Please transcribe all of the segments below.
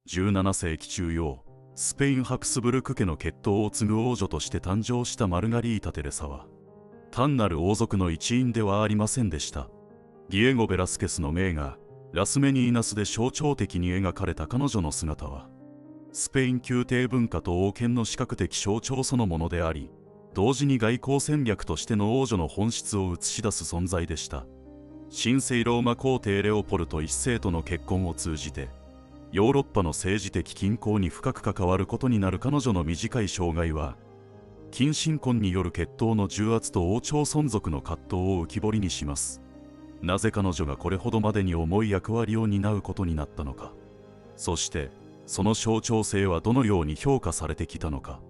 17世紀中葉、スペインハプスブルク家の血統を継ぐ王女として誕生したマルガリータ・テレサは、単なる王族の一員ではありませんでした。ディエゴ・ベラスケスの名画、ラスメニーナスで象徴的に描かれた彼女の姿は、スペイン宮廷文化と王権の視覚的象徴そのものであり、同時に外交戦略としての王女の本質を映し出す存在でした。神聖ローマ皇帝レオポルト一世との結婚を通じて、ヨーロッパの政治的均衡に深く関わることになる彼女の短い生涯は、近親婚による血統の重圧と王朝存続の葛藤を浮き彫りにします。なぜ彼女がこれほどまでに重い役割を担うことになったのか。そして、その象徴性はどのように評価されてきたのか。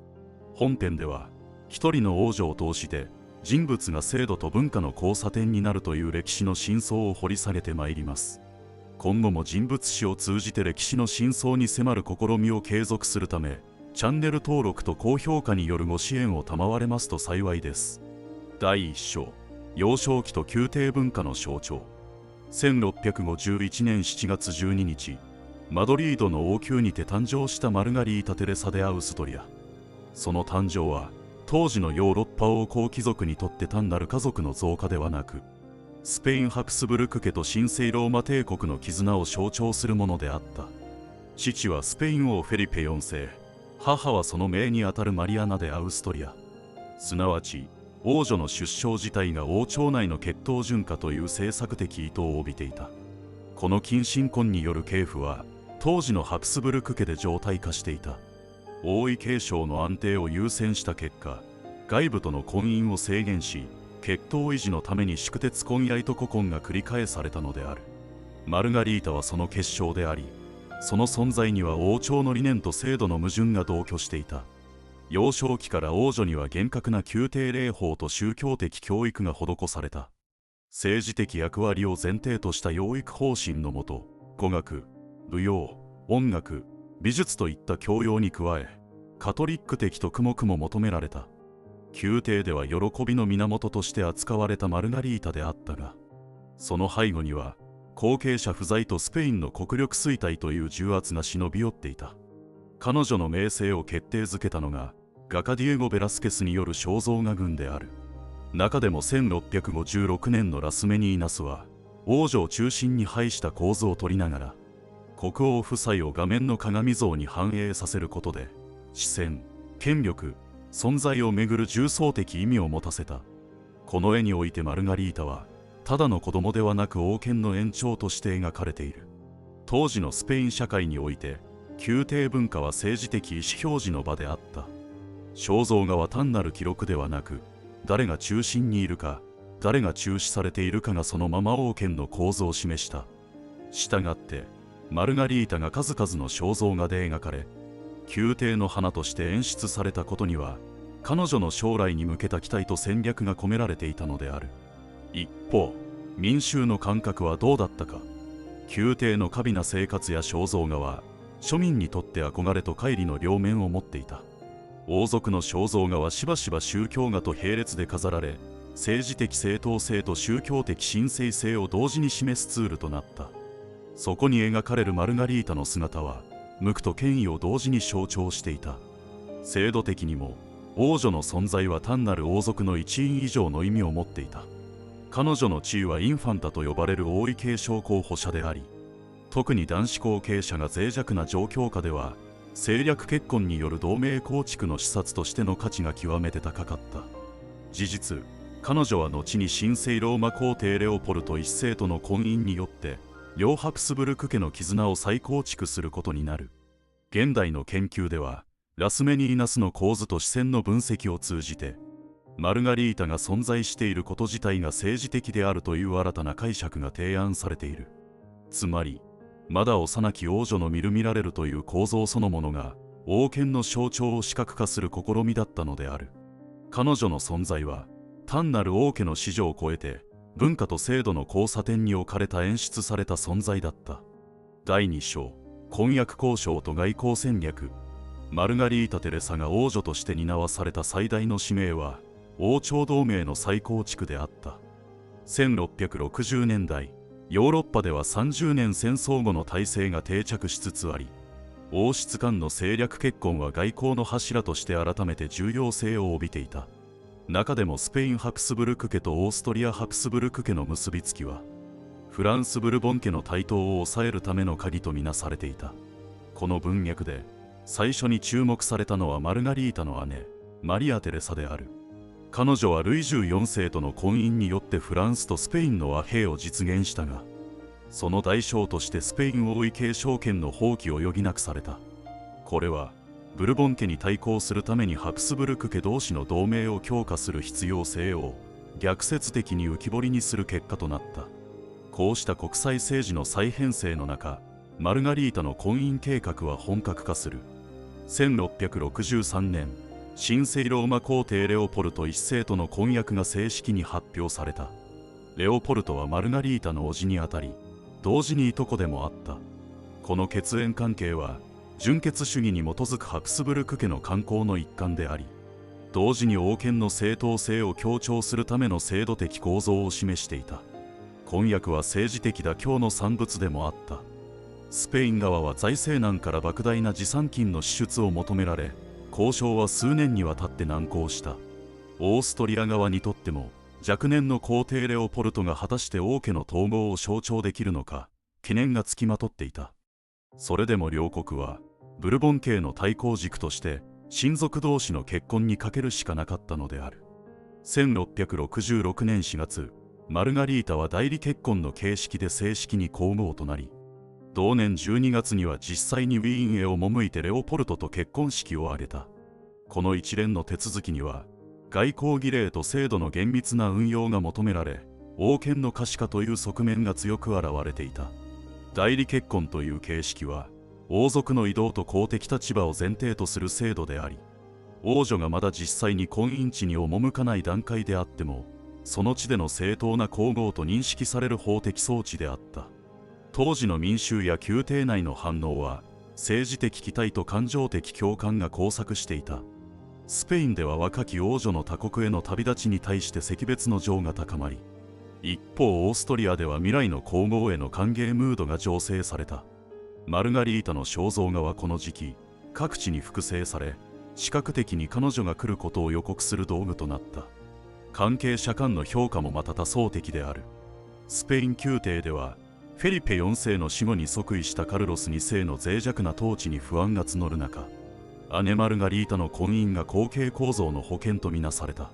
本編では、一人の王女を通して人物が制度と文化の交差点になるという歴史の真相を掘り下げてまいります。今後も人物史を通じて歴史の真相に迫る試みを継続するため、チャンネル登録と高評価によるご支援を賜れますと幸いです。第1章、幼少期と宮廷文化の象徴。1651年7月12日、マドリードの王宮にて誕生したマルガリータ・テレサ・デ・アウストリア。その誕生は、当時のヨーロッパ王侯貴族にとって単なる家族の増加ではなく、スペインハプスブルク家と神聖ローマ帝国の絆を象徴するものであった。父はスペイン王フェリペ4世、母はその姪にあたるマリアナ・デ・アウストリア。すなわち、王女の出生自体が王朝内の血統順化という政策的意図を帯びていた。この近親婚による系譜は、当時のハプスブルク家で常態化していた。王位継承の安定を優先した結果、外部との婚姻を制限し、血統維持のために宿鉄婚やいとこ婚が繰り返されたのである。マルガリータはその結晶であり、その存在には王朝の理念と制度の矛盾が同居していた。幼少期から王女には厳格な宮廷礼法と宗教的教育が施された。政治的役割を前提とした養育方針のもと、語学、舞踊、音楽、美術といった教養に加え、カトリック的徳目も求められた。宮廷では喜びの源として扱われたマルガリータであったが、その背後には後継者不在とスペインの国力衰退という重圧が忍び寄っていた。彼女の名声を決定づけたのが画家ディエゴ・ベラスケスによる肖像画群である。中でも1656年のラスメニーナスは王女を中心に配した構図を取りながら、国王夫妻を画面の鏡像に反映させることで、視線、権力、存在をめぐる重層的意味を持たせた。この絵においてマルガリータは、ただの子供ではなく王権の延長として描かれている。当時のスペイン社会において、宮廷文化は政治的意思表示の場であった。肖像画は単なる記録ではなく、誰が中心にいるか、誰が注視されているかがそのまま王権の構図を示した。したがって、マルガリータが数々の肖像画で描かれ、宮廷の花として演出されたことには、彼女の将来に向けた期待と戦略が込められていたのである。一方、民衆の感覚はどうだったか。宮廷の華美な生活や肖像画は、庶民にとって憧れと乖離の両面を持っていた。王族の肖像画はしばしば宗教画と並列で飾られ、政治的正当性と宗教的神聖性を同時に示すツールとなった。そこに描かれるマルガリータの姿は、無垢と権威を同時に象徴していた。制度的にも、王女の存在は単なる王族の一員以上の意味を持っていた。彼女の地位はインファンタと呼ばれる王位継承候補者であり、特に男子後継者が脆弱な状況下では、政略結婚による同盟構築の視察としての価値が極めて高かった。事実、彼女は後に神聖ローマ皇帝レオポルト一世との婚姻によって、両ハプスブルク家の絆を再構築することになる。現代の研究では、ラスメニーナスの構図と視線の分析を通じて、マルガリータが存在していること自体が政治的であるという新たな解釈が提案されている。つまり、まだ幼き王女の見る見られるという構造そのものが、王権の象徴を視覚化する試みだったのである。彼女の存在は、単なる王家の子女を超えて、文化と制度の交差点に置かれた演出された存在だった。第2章、婚約交渉と外交戦略。マルガリータ・テレサが王女として担わされた最大の使命は、王朝同盟の再構築であった。1660年代、ヨーロッパでは30年戦争後の体制が定着しつつあり、王室間の政略結婚は外交の柱として改めて重要性を帯びていた。中でもスペイン・ハプスブルク家とオーストリア・ハプスブルク家の結びつきは、フランス・ブルボン家の台頭を抑えるための鍵とみなされていた。この文脈で最初に注目されたのはマルガリータの姉、マリア・テレサである。彼女はルイ14世との婚姻によってフランスとスペインの和平を実現したが、その代償としてスペイン王位継承権の放棄を余儀なくされた。これはブルボン家に対抗するためにハプスブルク家同士の同盟を強化する必要性を逆説的に浮き彫りにする結果となった。こうした国際政治の再編成の中、マルガリータの婚姻計画は本格化する。1663年、神聖ローマ皇帝レオポルト一世との婚約が正式に発表された。レオポルトはマルガリータの叔父にあたり、同時にいとこでもあった。この血縁関係は純血主義に基づくハプスブルク家の慣行の一環であり、同時に王権の正当性を強調するための制度的構造を示していた。婚約は政治的妥協の産物でもあった。スペイン側は財政難から莫大な持参金の支出を求められ、交渉は数年にわたって難航した。オーストリア側にとっても、若年の皇帝レオポルトが果たして王家の統合を象徴できるのか、懸念がつきまとっていた。それでも両国は、ブルボン系の対抗軸として、親族同士の結婚にかけるしかなかったのである。1666年4月、マルガリータは代理結婚の形式で正式に皇后となり、同年12月には実際にウィーンへを赴いてレオポルトと結婚式を挙げた。この一連の手続きには、外交儀礼と制度の厳密な運用が求められ、王権の可視化という側面が強く現れていた。代理結婚という形式は、王族の移動と公的立場を前提とする制度であり、王女がまだ実際に婚姻地に赴かない段階であっても、その地での正当な皇后と認識される法的装置であった。当時の民衆や宮廷内の反応は、政治的期待と感情的共感が交錯していた。スペインでは若き王女の他国への旅立ちに対して惜別の情が高まり、一方オーストリアでは未来の皇后への歓迎ムードが醸成された。マルガリータの肖像画はこの時期、各地に複製され、視覚的に彼女が来ることを予告する道具となった。関係者間の評価もまた多層的である。スペイン宮廷では、フェリペ4世の死後に即位したカルロス2世の脆弱な統治に不安が募る中、姉マルガリータの婚姻が後継構造の保険とみなされた。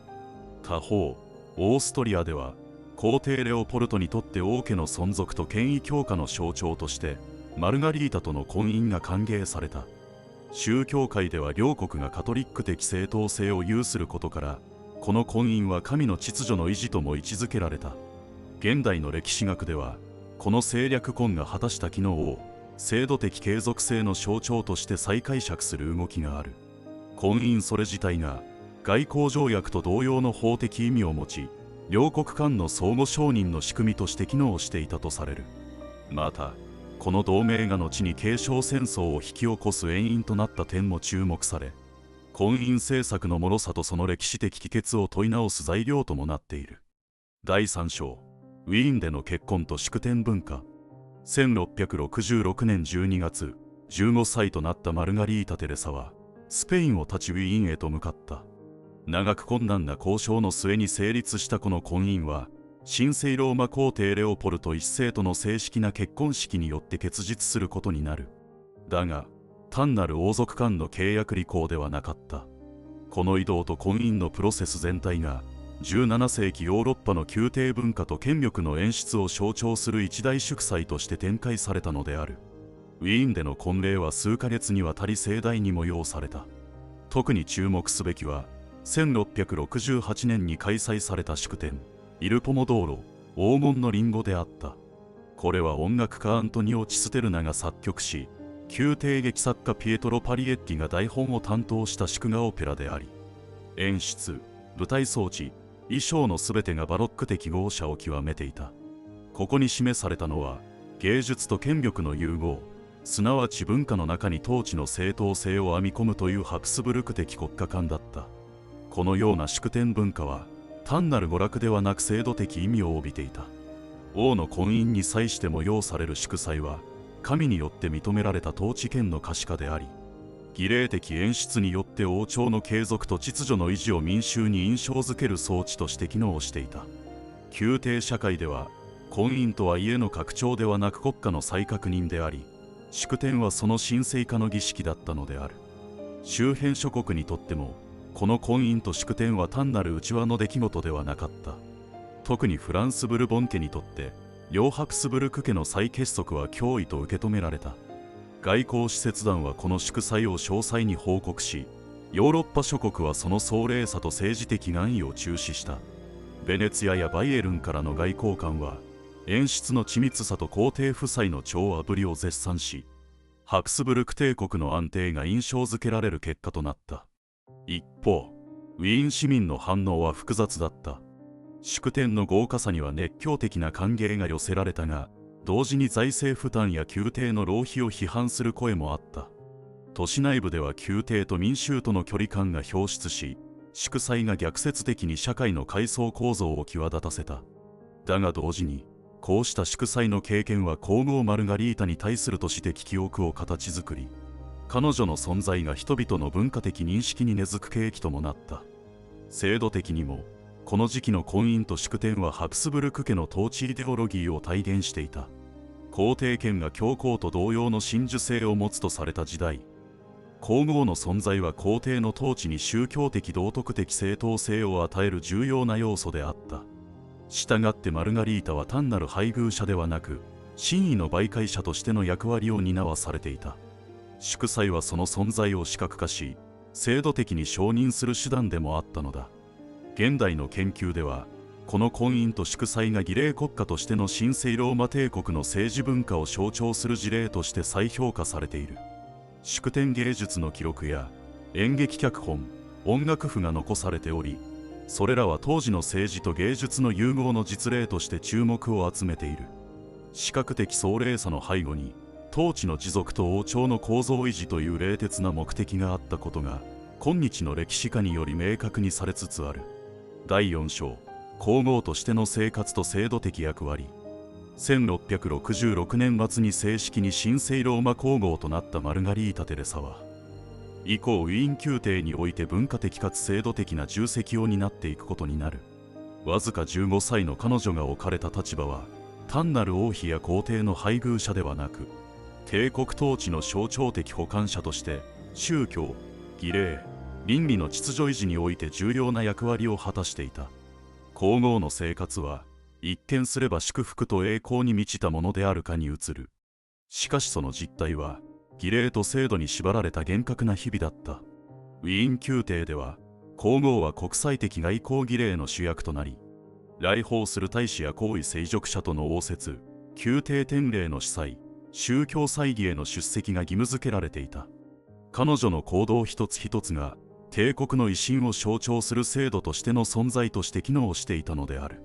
他方、オーストリアでは、皇帝レオポルトにとって王家の存続と権威強化の象徴として、マルガリータとの婚姻が歓迎された。宗教界では両国がカトリック的正当性を有することから、この婚姻は神の秩序の維持とも位置づけられた。現代の歴史学では、この政略婚が果たした機能を制度的継続性の象徴として再解釈する動きがある。婚姻それ自体が外交条約と同様の法的意味を持ち、両国間の相互承認の仕組みとして機能していたとされる。また、この同盟が後に継承戦争を引き起こす遠因となった点も注目され、婚姻政策の脆さとその歴史的帰結を問い直す材料ともなっている。第3章、ウィーンでの結婚と祝典文化。1666年12月、15歳となったマルガリータ・テレサは、スペインを立ちウィーンへと向かった。長く困難な交渉の末に成立したこの婚姻は、神聖ローマ皇帝レオポルト一世との正式な結婚式によって結実することになる。だが、単なる王族間の契約履行ではなかった。この移動と婚姻のプロセス全体が、17世紀ヨーロッパの宮廷文化と権力の演出を象徴する一大祝祭として展開されたのである。ウィーンでの婚礼は数ヶ月にわたり盛大に催された。特に注目すべきは、1668年に開催された祝典、イルポモドーロ、黄金のリンゴであった。これは音楽家アントニオ・チステルナが作曲し、宮廷劇作家ピエトロ・パリエッティが台本を担当した祝賀オペラであり、演出、舞台装置、衣装のすべてがバロック的豪奢を極めていた。ここに示されたのは、芸術と権力の融合、すなわち文化の中に統治の正当性を編み込むというハプスブルク的国家観だった。このような祝典文化は、単なる娯楽ではなく制度的意味を帯びていた。王の婚姻に際しても要される祝祭は、神によって認められた統治権の可視化であり、儀礼的演出によって王朝の継続と秩序の維持を民衆に印象づける装置として機能していた。宮廷社会では婚姻とは家の拡張ではなく国家の再確認であり、祝典はその神聖化の儀式だったのである。周辺諸国にとってもこの婚姻と祝典は単なる内輪の出来事ではなかった。特にフランスブルボン家にとって両ハプスブルク家の再結束は脅威と受け止められた。外交使節団はこの祝祭を詳細に報告し、ヨーロッパ諸国はその壮麗さと政治的願意を注視した。ベネツィアやバイエルンからの外交官は演出の緻密さと皇帝夫妻の調和ぶりを絶賛し、ハプスブルク帝国の安定が印象づけられる結果となった。一方、ウィーン市民の反応は複雑だった。祝典の豪華さには熱狂的な歓迎が寄せられたが、同時に財政負担や宮廷の浪費を批判する声もあった。都市内部では宮廷と民衆との距離感が表出し、祝祭が逆説的に社会の階層構造を際立たせた。だが同時に、こうした祝祭の経験は皇后マルガリータに対する都市的記憶を形作り、彼女の存在が人々の文化的認識に根付く契機ともなった。制度的にも、この時期の婚姻と祝典はハプスブルク家の統治イデオロギーを体現していた。皇帝権が教皇と同様の真珠性を持つとされた時代、皇后の存在は皇帝の統治に宗教的道徳的正当性を与える重要な要素であった。したがってマルガリータは単なる配偶者ではなく、真意の媒介者としての役割を担わされていた。祝祭はその存在を視覚化し、制度的に承認する手段でもあったのだ。現代の研究では、この婚姻と祝祭が儀礼国家としての神聖ローマ帝国の政治文化を象徴する事例として再評価されている。祝典芸術の記録や演劇脚本、音楽譜が残されており、それらは当時の政治と芸術の融合の実例として注目を集めている。視覚的壮麗さの背後に、統治の持続と王朝の構造維持という冷徹な目的があったことが、今日の歴史家により明確にされつつある。第4章、皇后としての生活と制度的役割。1666年末に正式に神聖ローマ皇后となったマルガリータ・テレサは、以降ウィーン宮廷において文化的かつ制度的な重責を担っていくことになる。わずか15歳の彼女が置かれた立場は、単なる王妃や皇帝の配偶者ではなく、帝国統治の象徴的補完者として、宗教、儀礼、倫理の秩序維持において重要な役割を果たしていた。皇后の生活は、一見すれば祝福と栄光に満ちたものであるかに映る。しかしその実態は、儀礼と制度に縛られた厳格な日々だった。ウィーン宮廷では、皇后は国際的外交儀礼の主役となり、来訪する大使や皇位聖職者との応接、宮廷典礼の司祭、宗教祭儀への出席が義務付けられていた。彼女の行動一つ一つが、帝国の威信を象徴する制度としての存在として機能していたのである。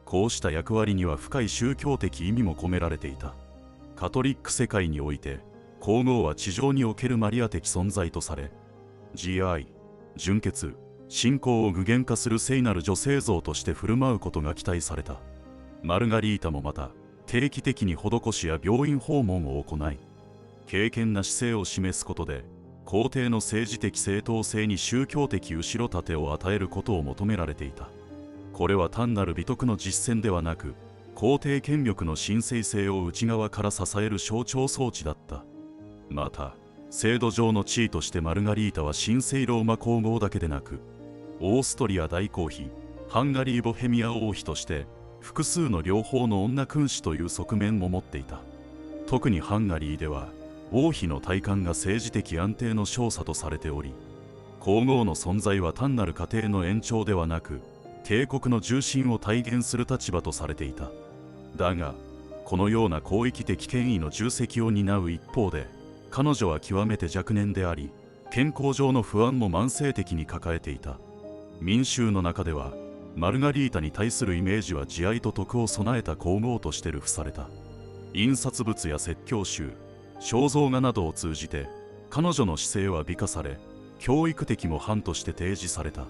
こうした役割には深い宗教的意味も込められていた。カトリック世界において、皇后は地上におけるマリア的存在とされ、慈愛、純潔、信仰を具現化する聖なる女性像として振る舞うことが期待された。マルガリータもまた、定期的に施しや病院訪問を行い、敬虔な姿勢を示すことで、皇帝の政治的正当性に宗教的後ろ盾を与えることを求められていた。これは単なる美徳の実践ではなく、皇帝権力の神聖性を内側から支える象徴装置だった。また、制度上の地位としてマルガリータは神聖ローマ皇后だけでなく、オーストリア大公妃、ハンガリー・ボヘミア王妃として、複数の両方の女君主という側面も持っていた。特にハンガリーでは、王妃の体感が政治的安定の証左とされており、皇后の存在は単なる家庭の延長ではなく、帝国の重心を体現する立場とされていた。だが、このような広域的権威の重責を担う一方で、彼女は極めて若年であり、健康上の不安も慢性的に抱えていた。民衆の中では、マルガリータに対するイメージは慈愛と徳を備えた皇后として流布された。印刷物や説教集、肖像画などを通じて、彼女の姿勢は美化され、教育的模範として提示された。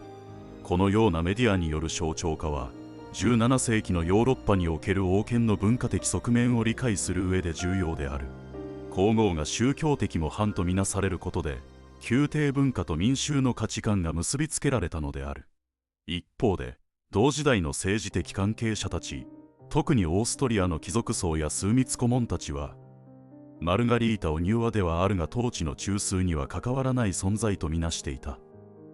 このようなメディアによる象徴化は、17世紀のヨーロッパにおける王権の文化的側面を理解する上で重要である。皇后が宗教的模範とみなされることで、宮廷文化と民衆の価値観が結びつけられたのである。一方で、同時代の政治的関係者たち、特にオーストリアの貴族層や枢密顧問たちは、マルガリータを柔和ではあるが統治の中枢には関わらない存在とみなしていた。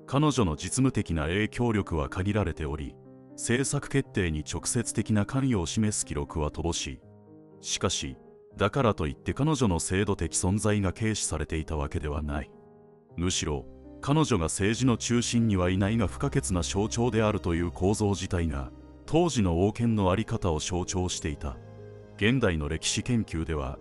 彼女の実務的な影響力は限られており、政策決定に直接的な関与を示す記録は乏しい。しかし、だからといって彼女の制度的存在が軽視されていたわけではない。むしろ、彼女が政治の中心にはいないが不可欠な象徴であるという構造自体が、当時の王権の在り方を象徴していた。現代の歴史研究では、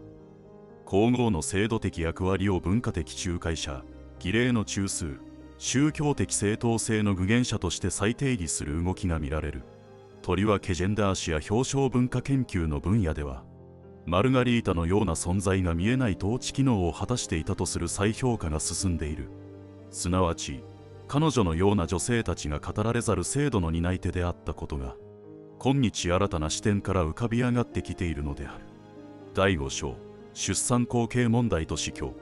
皇后の制度的役割を文化的仲介者、儀礼の中枢、宗教的正当性の具現者として再定義する動きが見られる。とりわけジェンダー史や表彰文化研究の分野では、マルガリータのような存在が見えない統治機能を果たしていたとする再評価が進んでいる。すなわち、彼女のような女性たちが語られざる制度の担い手であったことが、今日新たな視点から浮かび上がってきているのである。第5章、出産後継問題と死去。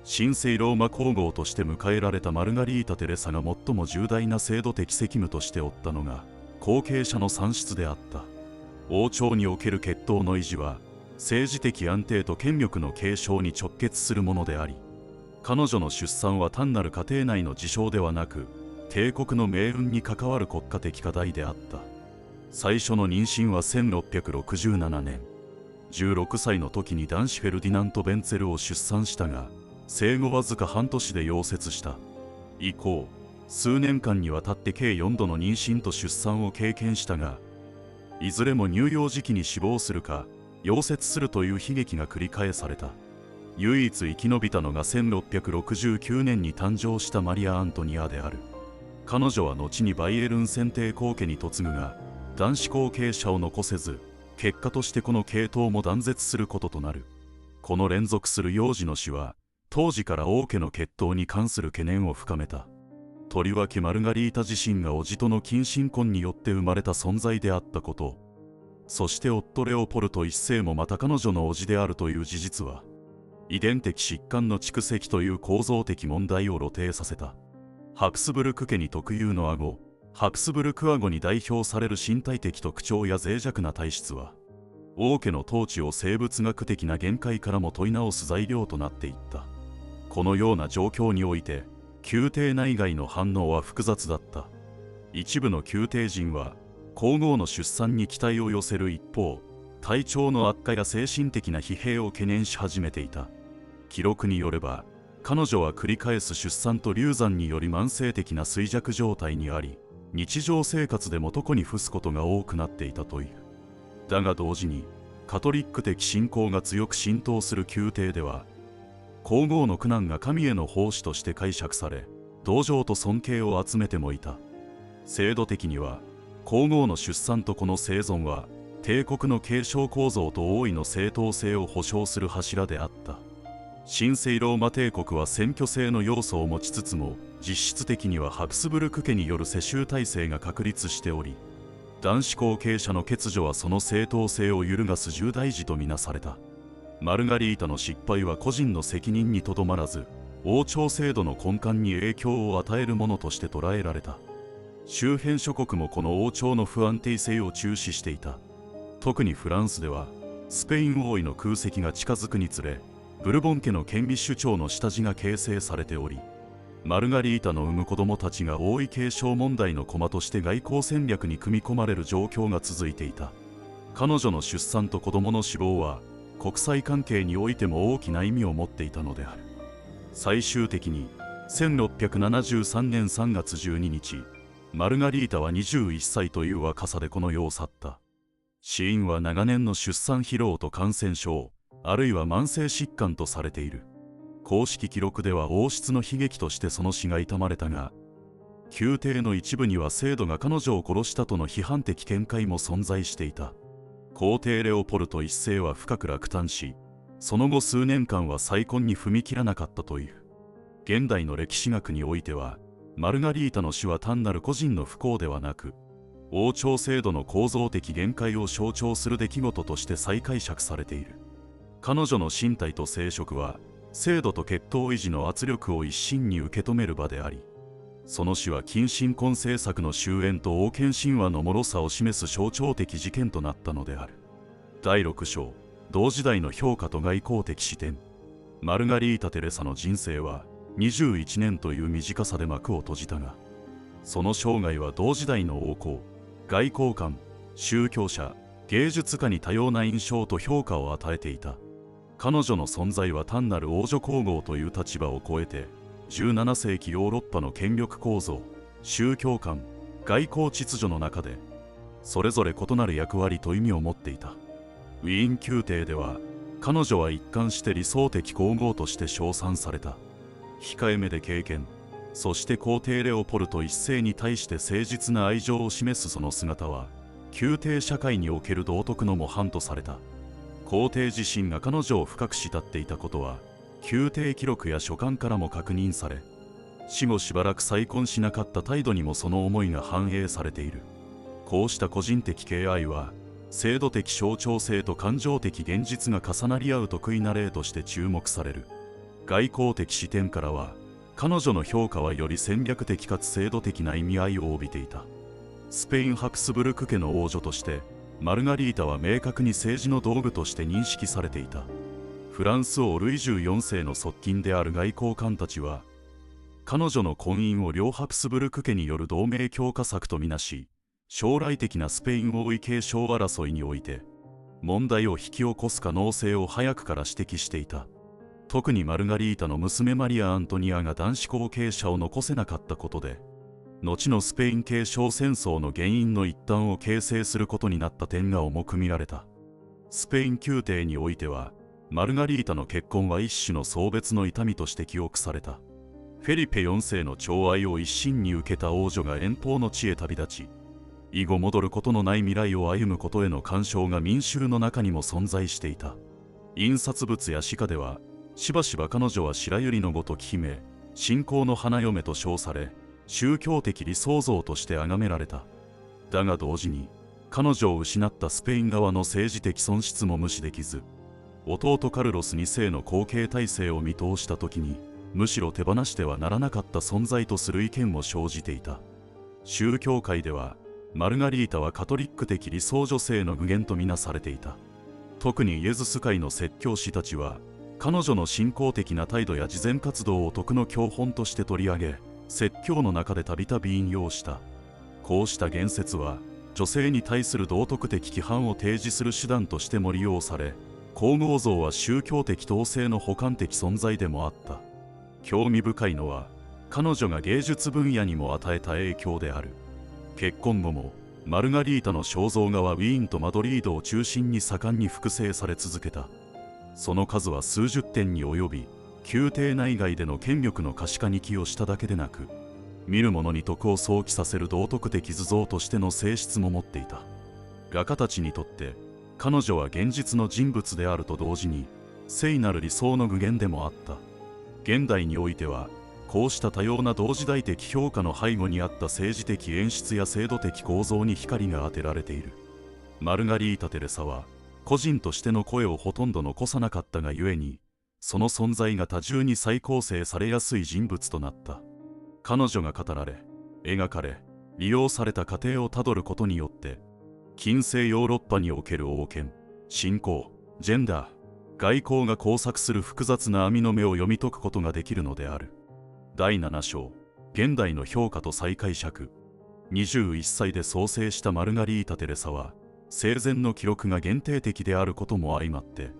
神聖ローマ皇后として迎えられたマルガリータ・テレサが最も重大な制度的責務として負ったのが、後継者の産出であった。王朝における血統の維持は、政治的安定と権力の継承に直結するものであり、彼女の出産は単なる家庭内の事象ではなく、帝国の命運に関わる国家的課題であった。最初の妊娠は1667年。16歳の時に男子フェルディナント・ベンツェルを出産したが、生後わずか半年で溶接した。以降、数年間にわたって計4度の妊娠と出産を経験したが、いずれも乳幼児期に死亡するか、溶接するという悲劇が繰り返された。唯一生き延びたのが1669年に誕生したマリア・アントニアである。彼女は後にバイエルン選定皇家に嫁ぐが、男子後継者を残せず、結果としてこの系統も断絶することとなる。この連続する幼児の死は、当時から王家の血統に関する懸念を深めた。とりわけマルガリータ自身が叔父との近親婚によって生まれた存在であったこと、そして夫レオポルト一世もまた彼女の叔父であるという事実は、遺伝的疾患の蓄積という構造的問題を露呈させた。ハクスブルク家に特有の顎、ハクスブルク顎に代表される身体的特徴や脆弱な体質は、王家の統治を生物学的な限界からも問い直す材料となっていった。このような状況において、宮廷内外の反応は複雑だった。一部の宮廷人は、皇后の出産に期待を寄せる一方、体調の悪化や精神的な疲弊を懸念し始めていた。記録によれば、彼女は繰り返す出産と流産により慢性的な衰弱状態にあり、日常生活でも床に伏すことが多くなっていたという。だが同時に、カトリック的信仰が強く浸透する宮廷では、皇后の苦難が神への奉仕として解釈され、同情と尊敬を集めてもいた。制度的には、皇后の出産とこの生存は、帝国の継承構造と王位の正当性を保障する柱であった。神聖ローマ帝国は選挙制の要素を持ちつつも、実質的にはハプスブルク家による世襲体制が確立しており、男子後継者の欠如はその正当性を揺るがす重大事とみなされた。マルガリータの失敗は個人の責任にとどまらず、王朝制度の根幹に影響を与えるものとして捉えられた。周辺諸国もこの王朝の不安定性を注視していた。特にフランスでは、スペイン王位の空席が近づくにつれ、ブルボン家の権利主張の下地が形成されており、マルガリータの産む子供たちが王位継承問題の駒として外交戦略に組み込まれる状況が続いていた。彼女の出産と子供の死亡は、国際関係においても大きな意味を持っていたのである。最終的に、1673年3月12日、マルガリータは21歳という若さでこの世を去った。死因は長年の出産疲労と感染症、あるいは慢性疾患とされている。公式記録では王室の悲劇としてその死が悼まれたが、宮廷の一部には制度が彼女を殺したとの批判的見解も存在していた。皇帝レオポルト一世は深く落胆し、その後数年間は再婚に踏み切らなかったという。現代の歴史学においては、マルガリータの死は単なる個人の不幸ではなく、王朝制度の構造的限界を象徴する出来事として再解釈されている。彼女の身体と生殖は制度と血統維持の圧力を一身に受け止める場であり、その死は近親婚政策の終焉と王権神話の脆さを示す象徴的事件となったのである。第6章、同時代の評価と外交的視点。マルガリータ・テレサの人生は21年という短さで幕を閉じたが、その生涯は同時代の王侯、外交官、宗教者、芸術家に多様な印象と評価を与えていた。彼女の存在は単なる王女皇后という立場を超えて、17世紀ヨーロッパの権力構造、宗教観、外交秩序の中でそれぞれ異なる役割と意味を持っていた。ウィーン宮廷では彼女は一貫して理想的皇后として称賛された。控えめで敬虔、そして皇帝レオポルト一世に対して誠実な愛情を示すその姿は宮廷社会における道徳の模範とされた。皇帝自身が彼女を深く慕っていたことは宮廷記録や書簡からも確認され、死後しばらく再婚しなかった態度にもその思いが反映されている。こうした個人的敬愛は制度的象徴性と感情的現実が重なり合う特異な例として注目される。外交的視点からは彼女の評価はより戦略的かつ制度的な意味合いを帯びていた。スペイン・ハクスブルク家の王女としてマルガリータは明確に政治の道具として認識されていた。フランス王ルイ14世の側近である外交官たちは彼女の婚姻を両ハクスブルク家による同盟強化策とみなし、将来的なスペイン王位継承争いにおいて問題を引き起こす可能性を早くから指摘していた。特にマルガリータの娘マリア・アントニアが男子後継者を残せなかったことで、後のスペイン継承戦争の原因の一端を形成することになった点が重く見られた。スペイン宮廷においては、マルガリータの結婚は一種の壮別の痛みとして記憶された。フェリペ4世の寵愛を一身に受けた王女が遠方の地へ旅立ち、以後戻ることのない未来を歩むことへの干渉が民衆の中にも存在していた。印刷物や詩歌では、しばしば彼女は白百合のごとき姫、信仰の花嫁と称され、宗教的理想像として崇められた。だが同時に、彼女を失ったスペイン側の政治的損失も無視できず、弟カルロス2世の後継体制を見通した時に、むしろ手放してはならなかった存在とする意見も生じていた。宗教界では、マルガリータはカトリック的理想女性の具現とみなされていた。特にイエズス会の説教師たちは、彼女の信仰的な態度や慈善活動を徳の教本として取り上げ、説教の中でたびたび引用した。こうした言説は、女性に対する道徳的規範を提示する手段としても利用され、皇后像は宗教的統制の補完的存在でもあった。興味深いのは、彼女が芸術分野にも与えた影響である。結婚後も、マルガリータの肖像画はウィーンとマドリードを中心に盛んに複製され続けた。その数は数十点に及び、宮廷内外での権力の可視化に寄与しただけでなく、見る者に徳を想起させる道徳的図像としての性質も持っていた。画家たちにとって、彼女は現実の人物であると同時に、聖なる理想の具現でもあった。現代においては、こうした多様な同時代的評価の背後にあった政治的演出や制度的構造に光が当てられている。マルガリータ・テレサは、個人としての声をほとんど残さなかったがゆえに、その存在が多重に再構成されやすい人物となった。彼女が語られ、描かれ、利用された過程をたどることによって、近世ヨーロッパにおける王権、信仰、ジェンダー、外交が交錯する複雑な網の目を読み解くことができるのである。第7章、現代の評価と再解釈。21歳で創生したマルガリータ・テレサは、生前の記録が限定的であることも相まって、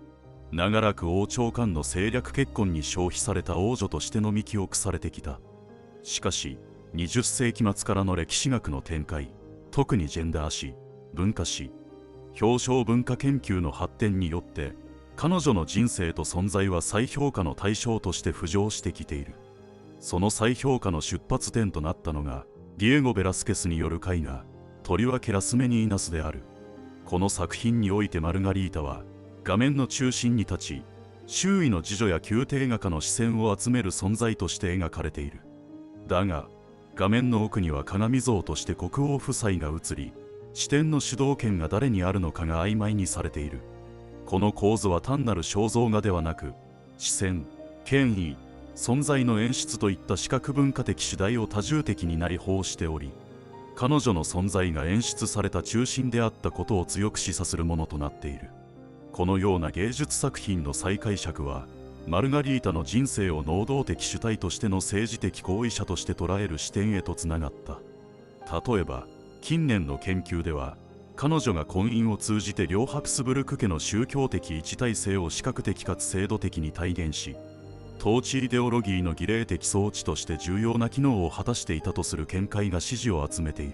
長らく王朝間の政略結婚に消費された王女としてのみ記憶されてきた。しかし、20世紀末からの歴史学の展開、特にジェンダー史、文化史、表彰文化研究の発展によって、彼女の人生と存在は再評価の対象として浮上してきている。その再評価の出発点となったのが、ディエゴ・ベラスケスによる絵画、トリワケラスメニーナスである。この作品においてマルガリータは、画面の中心に立ち、周囲の侍女や宮廷画家の視線を集める存在として描かれている。だが、画面の奥には鏡像として国王夫妻が映り、視点の主導権が誰にあるのかが曖昧にされている。この構図は単なる肖像画ではなく、視線、権威、存在の演出といった視覚文化的主題を多重的に内包しており、彼女の存在が演出された中心であったことを強く示唆するものとなっている。このような芸術作品の再解釈は、マルガリータの人生を能動的主体としての政治的行為者として捉える視点へとつながった。例えば、近年の研究では、彼女が婚姻を通じて両ハプスブルク家の宗教的一体性を視覚的かつ制度的に体現し、統治イデオロギーの儀礼的装置として重要な機能を果たしていたとする見解が支持を集めている。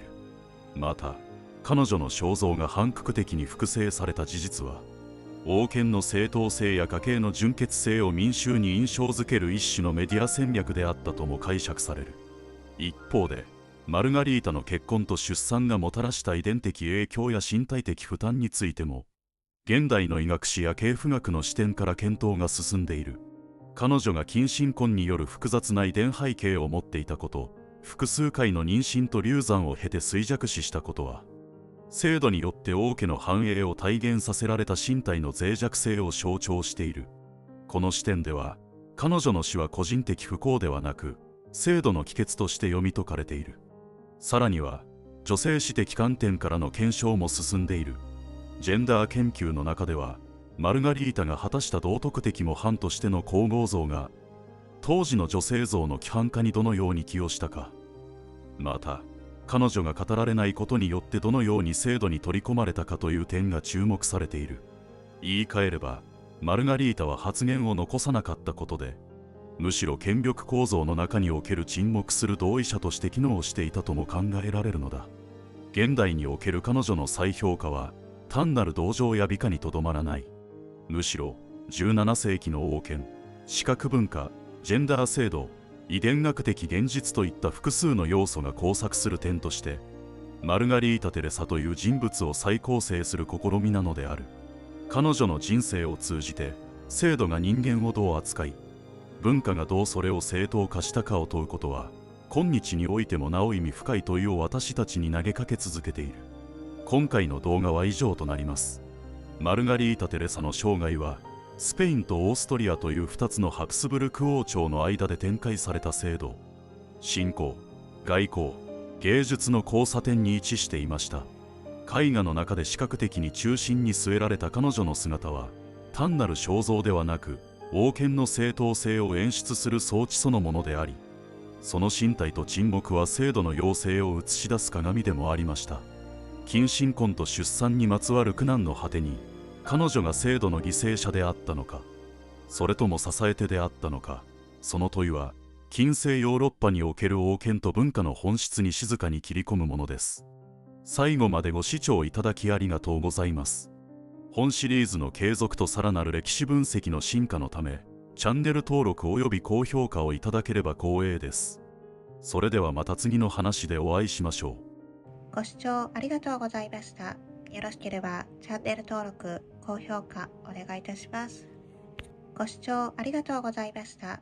また、彼女の肖像が反復的に複製された事実は、王権の正当性や家計の純潔性を民衆に印象づける一種のメディア戦略であったとも解釈される。一方で、マルガリータの結婚と出産がもたらした遺伝的影響や身体的負担についても、現代の医学史や系譜学の視点から検討が進んでいる。彼女が近親婚による複雑な遺伝背景を持っていたこと、複数回の妊娠と流産を経て衰弱死したことは、制度によって王家の繁栄を体現させられた身体の脆弱性を象徴している。この視点では、彼女の死は個人的不幸ではなく、制度の帰結として読み解かれている。さらには、女性史的観点からの検証も進んでいる。ジェンダー研究の中では、マルガリータが果たした道徳的模範としての皇后像が、当時の女性像の規範化にどのように寄与したか、また、彼女が語られないことによってどのように制度に取り込まれたかという点が注目されている。言い換えれば、マルガリータは発言を残さなかったことで、むしろ権力構造の中における沈黙する同意者として機能していたとも考えられるのだ。現代における彼女の再評価は、単なる同情や美化にとどまらない。むしろ、17世紀の王権、視覚文化、ジェンダー制度、遺伝学的現実といった複数の要素が交錯する点として、マルガリータ・テレサという人物を再構成する試みなのである。彼女の人生を通じて、制度が人間をどう扱い、文化がどうそれを正当化したかを問うことは、今日においてもなお意味深い問いを私たちに投げかけ続けている。今回の動画は以上となります。マルガリータ・テレサの生涯は、スペインとオーストリアという2つのハプスブルク王朝の間で展開された制度、信仰、外交、芸術の交差点に位置していました。絵画の中で視覚的に中心に据えられた彼女の姿は、単なる肖像ではなく、王権の正当性を演出する装置そのものであり、その身体と沈黙は制度の要請を映し出す鏡でもありました。近親婚と出産にまつわる苦難の果てに、彼女が制度の犠牲者であったのか、それとも支え手であったのか、その問いは、近世ヨーロッパにおける王権と文化の本質に静かに切り込むものです。最後までご視聴いただきありがとうございます。本シリーズの継続とさらなる歴史分析の進化のため、チャンネル登録および高評価をいただければ光栄です。それではまた次の話でお会いしましょう。ご視聴ありがとうございました。よろしければチャンネル登録、高評価お願いいたします。ご視聴ありがとうございました。